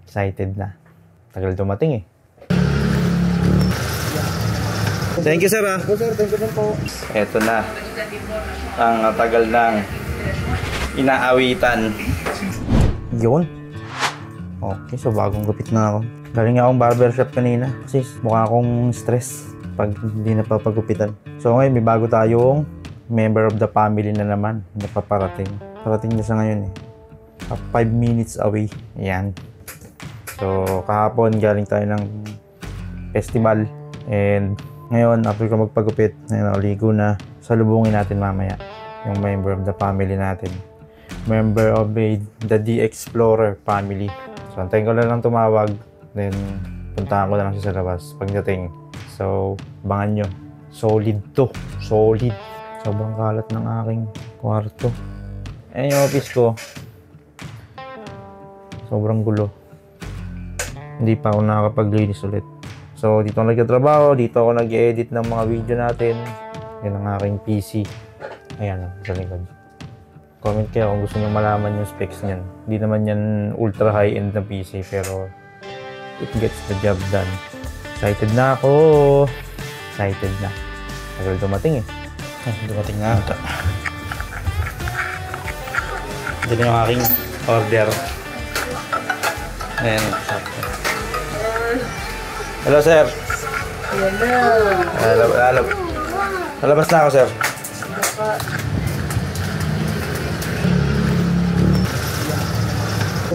Excited na. Tagal dumating eh. Thank you, sir. Po, sir. Thank you po. Eto na. Ang tagal ng inaawitan. Yun. Okay, so bagong gupit na ako. Galing akong barbershop kanina kasi mukha akong stress pag hindi napapagupitan. So ngayon may bago tayong member of the family na naman na paparating. Parating niya sa ngayon eh. 5 minutes away. Ayan. So kahapon galing tayo ng festival and ngayon after ko magpagupit, nakaligo na, salubungin natin mamaya yung member of the family natin. Member of the The Explorer family. So antayin ko lang tumawag, then puntahan ko na lang siya sa labas pagdating. So abangan nyo. Solid to. Solid. Sobrang kalat ng aking kwarto. Ayan yung office ko. Sobrang gulo. Hindi pa ako nakakapaglinis ulit. So dito ako nagtatrabaho, dito ako nag-edit ng mga video natin. Yan ang aking PC. Ayan, sa likod. Comment kayo kung gusto nyo malaman yung specs niyan. Hindi naman yan ultra high-end na PC, pero it gets the job done. Excited na ako. Excited na. Tagal dumating eh. Dumating na ata. Ito na yung aking order. Ayan. Hello, sir. Hello. Lalabas na ako, sir.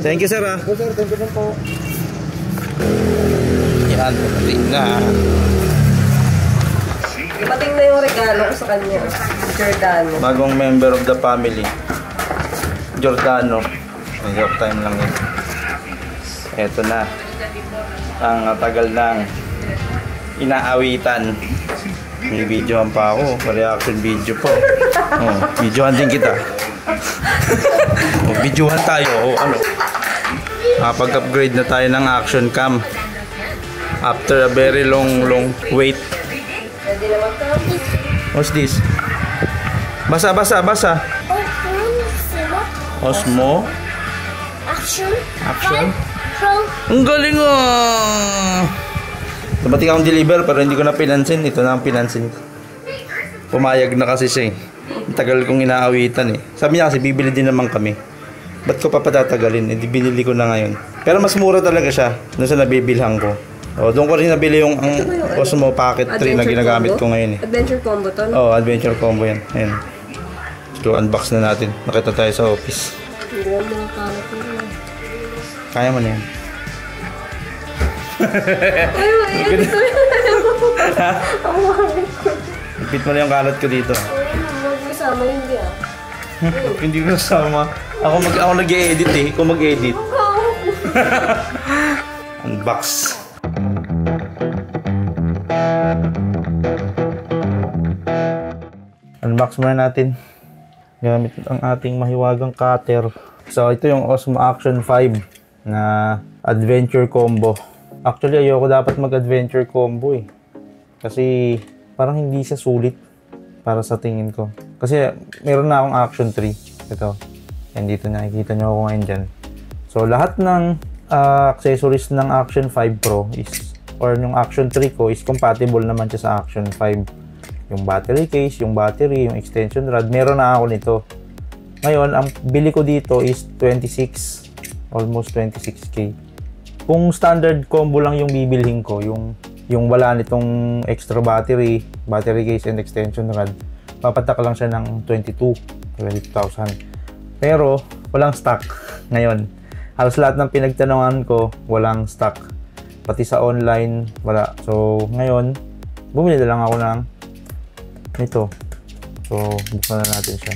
Thank you, sir. Po, sir. Thank you po. Yan, dumating na. Dumating na yung regalo ko sa kanya. Giordano. Bagong member of the family. Giordano. Joke time lang yun. Eto na. Ang tagal ng inaawitan. May videohan pa ako. Reaction video po. Oh, videohan din kita. Oh, videohan tayo. Oh, ano? Pag-upgrade na tayo ng action cam. After a very long wait. What's this? Basa. Osmo. Action. Ang galing ah! Dumating akong deliver pero hindi ko na pinansin. Ito na ang pinansin ko. Pumayag na kasi siya eh. Tagal kong inaawitan eh. Sabi niya kasi bibili din naman kami. Ba't ko pa patatagalin? Eh, binili ko na ngayon. Pero mas mura talaga siya doon sa nabibilhan ko. O, doon ko rin nabili yung Osmo Pocket 3 na ginagamit ko ngayon eh. Adventure combo to? Oo, adventure combo yan. Ayan. So, unbox na natin. Nakita tayo sa office. Kaya mo na yan. Ipit mo na yung kalat ko dito. Mag-isama hindi ah. Hindi ko kasama. Ako nag-e-edit eh. Ikaw mag-edit. Unbox. Unbox muna natin. Gamit ang ating mahiwagang cutter. So ito yung Osmo Action 5 na adventure combo. Actually ayoko dapat mag-adventure combo eh. Kasi parang hindi siya sulit para sa tingin ko. Kasi meron na akong Action 3. Ito. Yan dito nakikita nyo ako ngayon dyan. So lahat ng accessories ng Action 5 Pro is or yung Action 3 ko is compatible naman siya sa Action 5. Yung battery case, yung battery, yung extension rod, meron na ako nito. Ngayon, ang bili ko dito is 26, almost 26K. Kung standard combo lang yung bibilhin ko, yung wala nitong extra battery case and extension rod, papatak lang siya ng 22,000. Pero walang stock ngayon. Halos lahat ng pinagtanungan ko, walang stock. Pati sa online, wala. So, ngayon, bumili na lang ako ng ito. So, buksan na natin siya.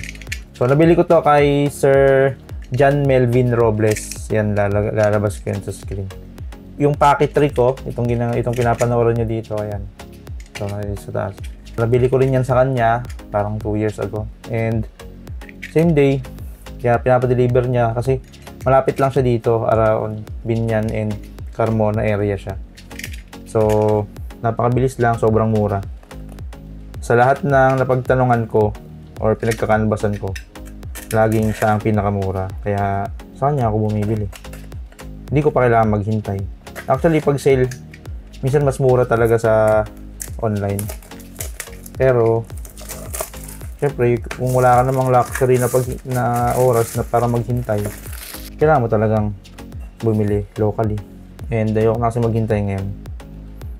So, nabili ko to kay Sir John Melvin Robles. Yan, lalabas ko yun sa screen. Yung packet 3 ko, itong pinapanooran nyo dito, ayan. So, sa taas. Nabili ko rin yan sa kanya, parang 2 years ago. And, same day, kaya pinapadeliver niya kasi malapit lang siya dito, around Binyan and Carmona area siya. So, napakabilis lang, sobrang mura. Sa lahat ng napagtanungan ko or pinagkakanbasan ko, laging siya ang pinakamura. Kaya sa kanya ako bumibili. hindi ko pa kailangan maghintay. Actually, pag sale, minsan mas mura talaga sa online. Pero, syempre, kung wala ka namang luxury na oras na para maghintay, kailangan mo talagang bumili locally. And ayoko na kasi maghintay ngayon.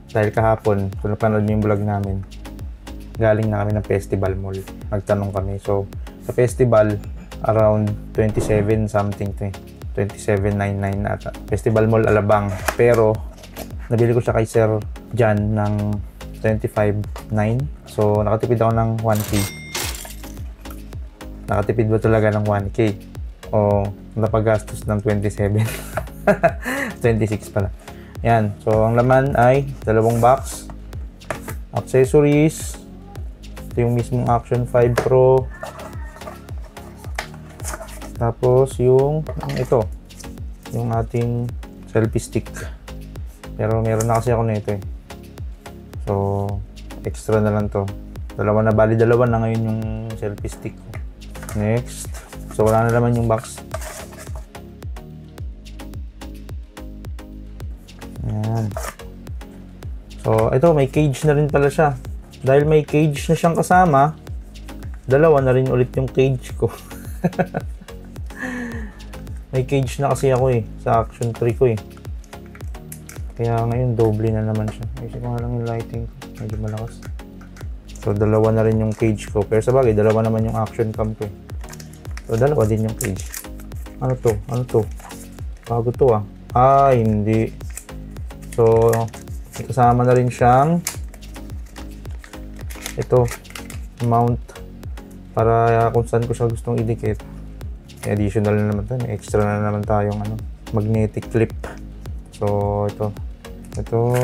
Dahil kahapon, kung napanood niyo yung vlog namin, galing na kami ng Festival Mall. Nagtanong kami. So, sa festival, around 27 something to 27.99 ata. Festival Mall Alabang. Pero, nabili ko siya kay Sir Jan ng 25.9. So, nakatipid ako ng 1K. Nakatipid ba talaga ng 1K? O napagastos ng 27? 26 pala. Yan. So, ang laman ay dalawang box. Accessories. Ito yung mismong Action 5 Pro. Tapos yung ito, yung ating selfie stick. Pero meron na kasi ako nito eh. So, extra na lang to. Dalawa na, bali dalawa na ngayon yung selfie stick. Next. So, wala na naman yung box. Ayan. So, ito, may cage na rin pala siya. Dahil may cage na siyang kasama, dalawa na rin ulit yung cage ko. May cage na kasi ako eh, sa Action 3 ko eh. Kaya ngayon, doble na naman siya. Isip ko nga lang yung lighting ko. Medyo malakas. So, dalawa na rin yung cage ko. Pero sa bagay, dalawa naman yung action cam ko eh. So, dalawa din yung cage. Ano to? Ano to? Bago to ah. Ah, hindi. So, kasama na rin siyang ito, mount para kung saan ko siya gustong idikit. Additional na naman tayo, extra na naman tayong magnetic clip. So ito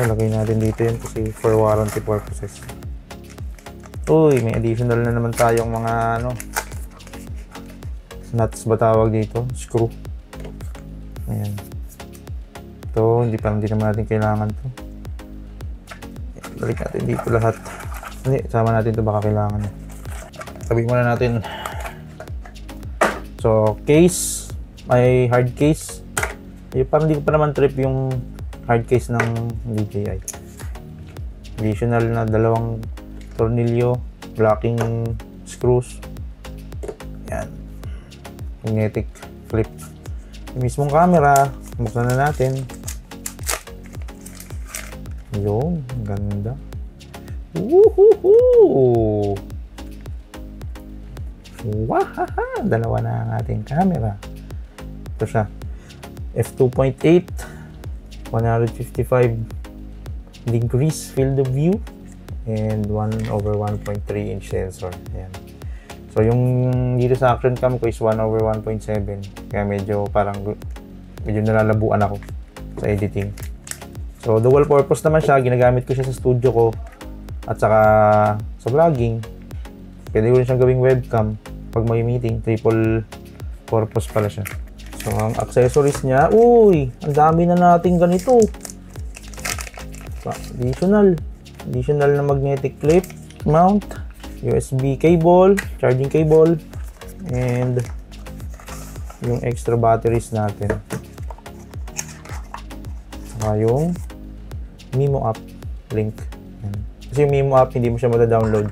lagay natin dito yun kasi for warranty purposes. Uy, may additional na naman tayong mga nuts ba tawag dito, screw. Ayan, ito hindi naman natin kailangan to. Balik natin dito lahat. Hindi, sama natin to, baka kailangan. Sabihin muna natin. So, case, may hard case. Parang hindi ko pa naman trip yung hard case ng DJI. Additional na dalawang tornilyo, blocking screws. Yan. Magnetic clip. Yung mismong camera, buksan na natin. Yun, ganda. Woohoo! Wahaha! Dalawa na ang ating camera. Ito siya. F2.8 155 degrees field of view and 1/1.3 inch sensor. Ayan. So, yung dito sa action cam ko is 1/1.7. Kaya medyo nalalabuan ako sa editing. So, dual purpose naman siya. Ginagamit ko siya sa studio ko at saka sa vlogging. Pwede ko rin siyang gawing webcam pag may meeting. Triple purpose pala siya. So, ang accessories niya, uy, ang dami na nating ganito. Additional na magnetic clip, mount, USB cable, charging cable, and yung extra batteries natin. Saka yung Mimo app link. Kasi yung Mimo app, hindi mo siya mada-download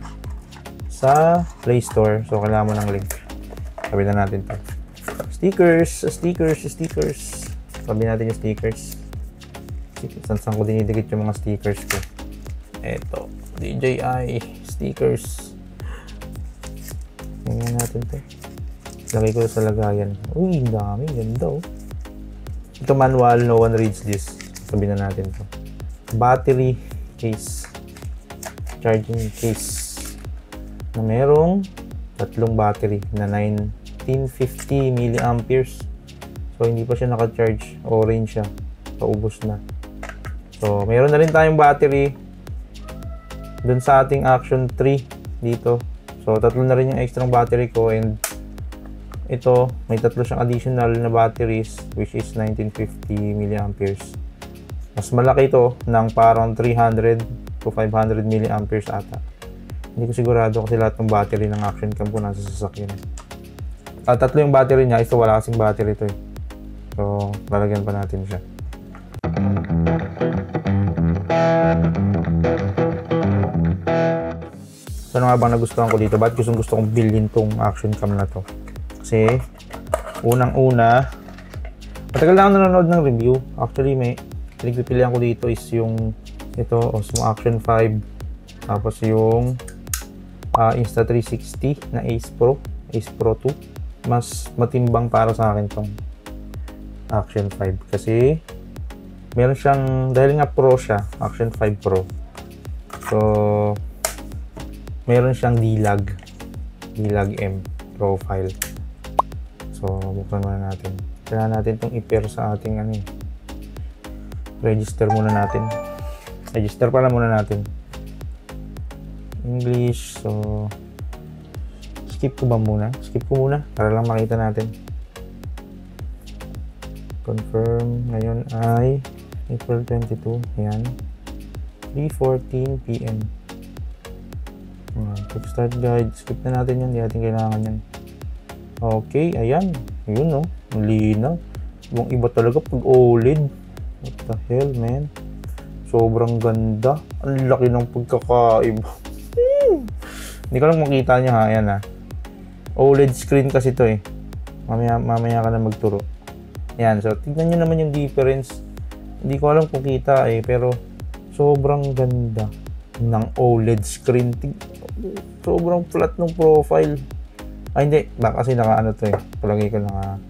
sa Play Store. So, kailangan mo ng link. Sabi na natin to. Stickers. Sabi natin yung stickers. Saan ko dinidikit yung mga stickers ko. Eto, DJI stickers. Tingnan natin to. Lagay ko sa lagayan. Uy, dami. Ganda oh. Ito manual, no one reads this. Sabi na natin to. Battery case. Charging case. Na merong tatlong battery na 1950 milliamperes. So, hindi pa siya naka-charge. Orange siya. Paubos na. So, meron na rin tayong battery dun sa ating Action 3 dito. So, tatlo na rin yung extra battery ko. And ito, may tatlo siyang additional na batteries which is 1950 milliamperes. Mas malaki ito ng parang 300 to 500 milliamperes ata. Hindi ko sigurado kasi lahat ng battery ng Action Cam po nasa sasakyan. Tatlo yung battery niya. Ito wala kasing battery ito eh. So, lalagyan pa natin siya. So ano nga bang nagustuhan ko dito? Bakit gusto kong bilhin tong action cam na to? Kasi unang-una, matagal na ako nanonood ng review. Actually, may pinagpipilian ko dito is yung ito, Osmo Action 5. Tapos yung Insta360 na Ace Pro 2. Mas matimbang para sa akin tong Action 5 kasi meron siyang, dahil nga Pro siya, Action 5 Pro. So meron siyang D-Log M profile. So buksan muna natin. Kailangan natin itong i-pair sa ating register muna natin. Register pala muna natin. English. So skip ko ba muna? Skip ko muna para lang makita natin. Confirm. Ngayon ay April 22. Ayan. 3:14 PM. Quick start guide. Skip na natin yan. Hindi natin kailangan yan. Okay. Ayan. Yun no. Ang linaw. Ibang iba talaga pag OLED. What the hell man. Sobrang ganda. Ang laki ng pagkakaiba. Hindi ko lang makita niya ha. Ayan ha. OLED screen kasi to eh. Mamaya ka na magturo. Ayan. So tignan nyo naman yung difference. Hindi ko alam kung kita eh. Pero sobrang ganda ng OLED screen. Sobrang flat ng profile. Ay hindi, baka kasi naka ano to eh. Palagay ko naka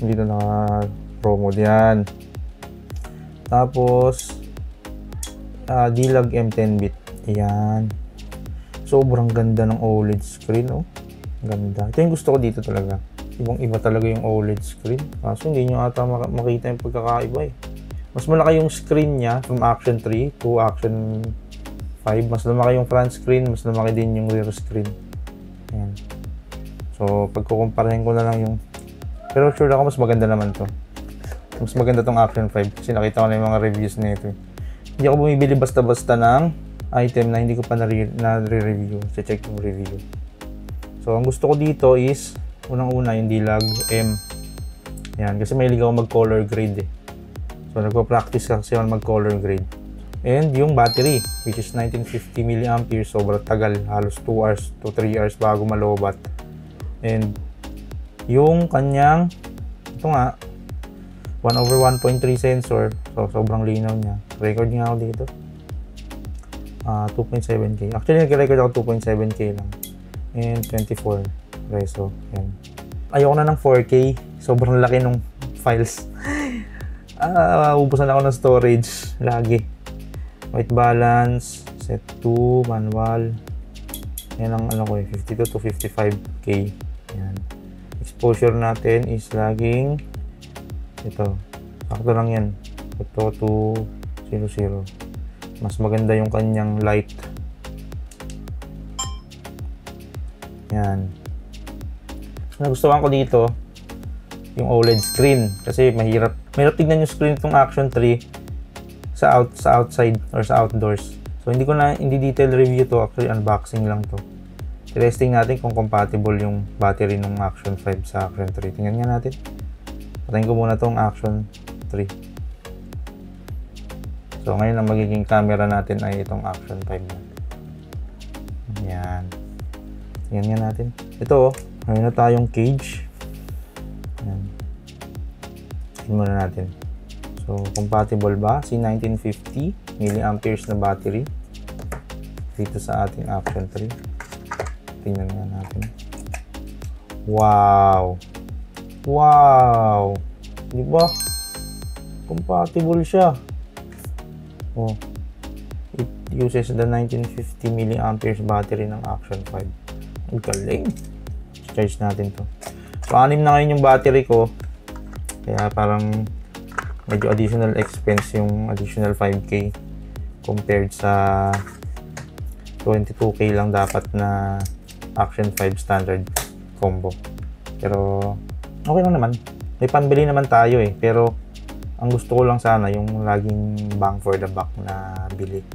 dito naka Pro mode yan. Tapos D-Log M10-bit. Ayan. Sobrang ganda ng OLED screen oh. Ganda. Ito yung gusto ko dito talaga. Ibang iba talaga yung OLED screen. Kaso hindi nyo ata makita yung pagkakaiba eh. Mas malaki yung screen niya from Action 3 to Action 5. Mas lumaki yung front screen, mas lumaki din yung rear screen. Ayan. So, pagkukumparahin ko na lang yung... Pero sure ako mas maganda naman to. Mas maganda tong Action 5 kasi nakita ko na yung mga reviews nito. Hindi ako bumibili basta-basta ng item na hindi ko pa na-review. Check yung review. So, ang gusto ko dito is unang-una yung D-Log M. Ayan, kasi mahilig ako mag-color grade eh. So, nagpa-practice kasi ako mag-color grade. And yung battery, which is 1950 mAh, sobrang tagal. Halos 2 hours to 3 hours bago malobat. And yung kanyang, ito nga, 1/1.3 sensor. So, sobrang linaw niya. Record nga ako dito. 2.7K. Actually, nag-record ako 2.7K lang. And 24 reso. Yan. Ayoko na ng 4K. Sobrang laki ng files. Ubusan ako ng storage lagi. White balance, set 2, manual. Yan ang ano ko eh, 52 to 55K. Yan. Exposure natin is laging ito. Sakto lang yan. Ito to 00. Mas maganda yung kanyang light. Yan. Nagustuhan ko dito yung OLED screen kasi mahirap tignan yung screen itong Action 3 sa outside or sa outdoors. So hindi detail review to, actually unboxing lang to. Testing natin kung compatible yung battery ng Action 5 sa Action 3. Tingnan nga natin. Patayin ko muna tong Action 3. So ngayon ang magiging camera natin ay itong Action 5 na. Yan. Tingnan nga natin. Ito, ngayon na tayong cage. Yan. Tingnan muna natin. So, compatible ba si 1950 mAh na battery dito sa ating Action 3? Tingnan nga natin. Wow! Wow! Di ba? Compatible siya. Oh. It uses the 1950 mAh battery ng Action 5. Ang galing. Charge natin to. So, 6 na ngayon yung battery ko. Kaya parang medyo additional expense yung additional 5K compared sa 22K lang dapat na Action 5 standard combo. Pero okay lang naman. May pambili naman tayo eh. Pero ang gusto ko lang sana yung laging bang for the buck na bili.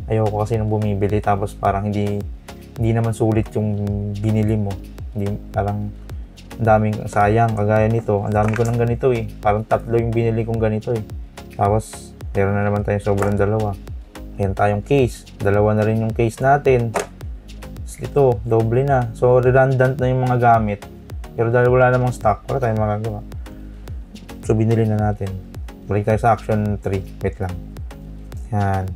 Ayoko kasi nung bumibili tapos parang hindi naman sulit yung binili mo. Hindi, parang ang daming sayang, kagaya nito, ang dami ko ng ganito eh. Parang 3 yung binili kong ganito eh. Tapos Meron na naman tayong sobrang dalawa. Ayan tayong case. Dalawa na rin yung case natin. Ito, doble na. So, redundant na yung mga gamit. Pero dahil wala namang stock, wala tayong magagawa. So, binili na natin. Balik tayo sa Action 3. Wait lang. Yan.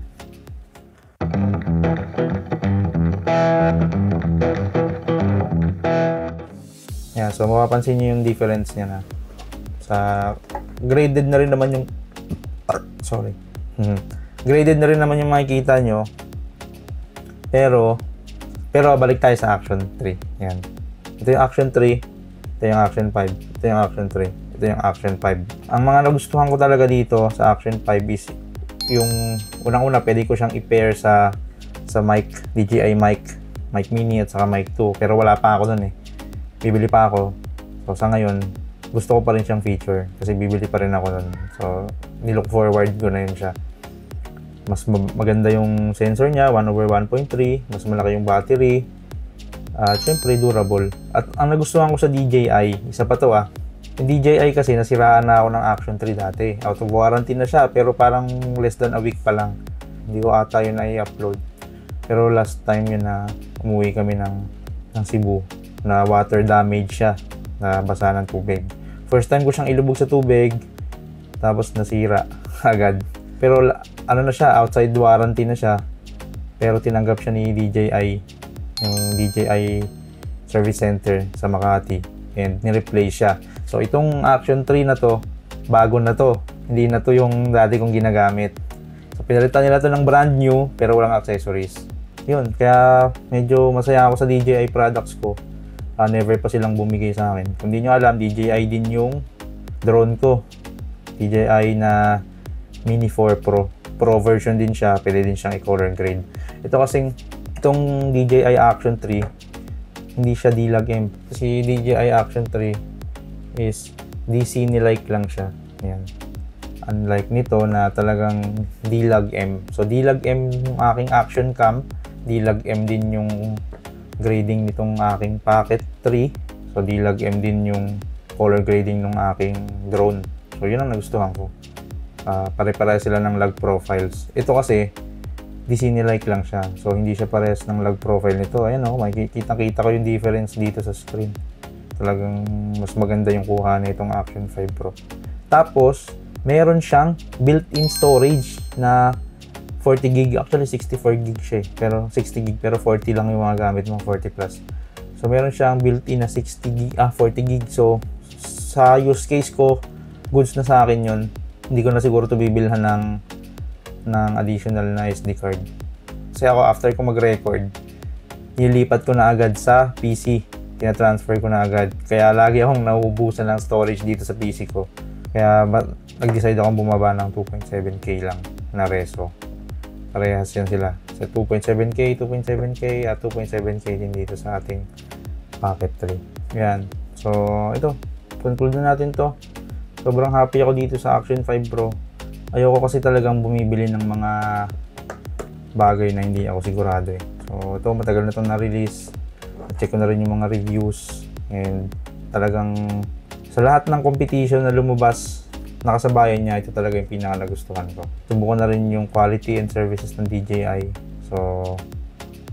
Yan. So, mapapansin nyo yung difference niya na. Sa graded na rin naman yung graded na rin naman yung makikita nyo. Pero balik tayo sa Action 3. Yan. Ito yung Action 3. Ito yung Action 5. Ito yung Action 3. Ito yung Action 5. Ang mga nagustuhan ko talaga dito sa Action 5 is yung unang-una pwede ko siyang i-pair sa mic, DJI mic mini at saka mic 2. Pero wala pa ako dun eh. Bibili pa ako. So sa ngayon, gusto ko pa rin siyang feature kasi bibili pa rin ako dun. So nilook forward ko na yun siya. Mas maganda yung sensor niya, 1/1.3, mas malaki yung battery, at syempre durable. At ang nagustuhan ko sa DJI, isa pa to yung DJI kasi nasiraan na ako ng Action 3 dati. Out of warranty na siya, pero parang less than a week pa lang. Hindi ko ata yun na-i-upload. Pero last time yun na umuwi kami ng Cebu, na water damage siya, na basa ng tubig. First time ko siyang ilubog sa tubig, tapos nasira agad. Pero ano na siya, outside warranty na siya. Pero tinanggap siya ni DJI, yung DJI Service Center sa Makati, and ni-replace siya. So itong Action 3 na to, bago na to. Hindi na to yung dati kong ginagamit. So pinalitan nila to ng brand new, pero walang accessories. Yun, kaya medyo masaya ako sa DJI products ko. Never pa silang bumigay sa akin. Kung di nyo alam, DJI din yung drone ko. DJI na Mini 4 Pro. Pro version din siya, pwede din siyang i-color grade. Ito kasing, itong DJI Action 3, hindi siya D-Log M. Kasi DJI Action 3 is DC ni-like lang siya. Ayan. Unlike nito na talagang D-Log M. So D-Log M yung aking action cam, D-Log M din yung grading nitong aking Pocket 3. So D-Log M din yung color grading ng aking drone. So yun ang nagustuhan ko. Pare-pare sila ng log profiles. Ito kasi DC ni-like lang siya. So hindi siya parehas ng log profile nito. Ayan o, makikita ko yung difference dito sa screen. Talagang mas maganda yung kuha na itong Action 5 Pro. Tapos, meron siyang built-in storage na 40 gig. Actually 64 gig siya eh. Pero 60 gig, pero 40 lang yung mga gamit mo, 40 plus. So meron siyang built-in na 40 gig. So sa use case ko, goods na sa akin yun. Hindi ko na siguro ito bibilhan ng additional na SD card. Kasi ako, after ko mag-record, nilipat ko na agad sa PC. Tina-transfer ko na agad. Kaya lagi akong nauubusan ng storage dito sa PC ko. Kaya nag-decide akong bumaba ng 2.7K lang na reso. Parehas yan sila. Sa 2.7K, 2.7K, at 2.7K din dito sa ating Pocket 3. Yan. So, ito. Conclude na natin to. Sobrang happy ako dito sa Action 5 Pro. Ayoko kasi talagang bumibili ng mga bagay na hindi ako sigurado eh. So, ito matagal na itong na-release. Check ko na rin yung mga reviews. And talagang sa lahat ng competition na lumabas, nakasabayan niya, ito talaga yung pinaka nagustuhan ko. Subukan na rin yung quality and services ng DJI. So,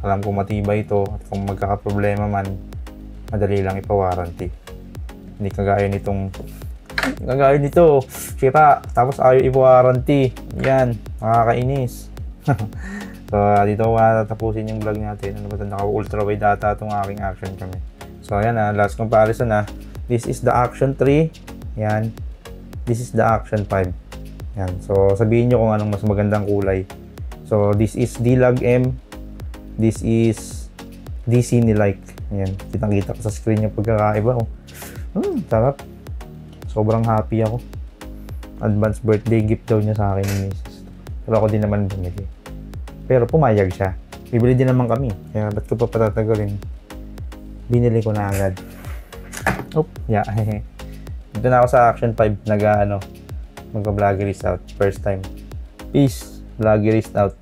alam ko matibay ito. At kung magkakaproblema man, madali lang ipa-warranty. Hindi kagaya nito, sira, tapos ayaw i-warranty. Yan, nakakainis. So, dito ko matatapusin yung vlog natin. Ano ba ito? Naka-ultra wide data itong aking Action kami. So, ayan na, last comparison na. This is the Action 3. Yan. This is the Action 5. Yan. So, sabihin nyo kung anong mas magandang kulay. So, this is D-Log M. This is DC ni-like. Yan. Kitang-kita ko sa screen yung pagkakaiba. Oh. Sarap. Sobrang happy ako. Advance birthday gift daw niya sa akin ni Mrs. Pero ako din naman bumili. Pero pumayag siya. Bibili din naman kami. Kaya ba't ko pa patatagalin? Binili ko na agad. Yeah. Dito na ako sa Action 5. Magka-vloggerist out. First time. Peace. Vloggerist out.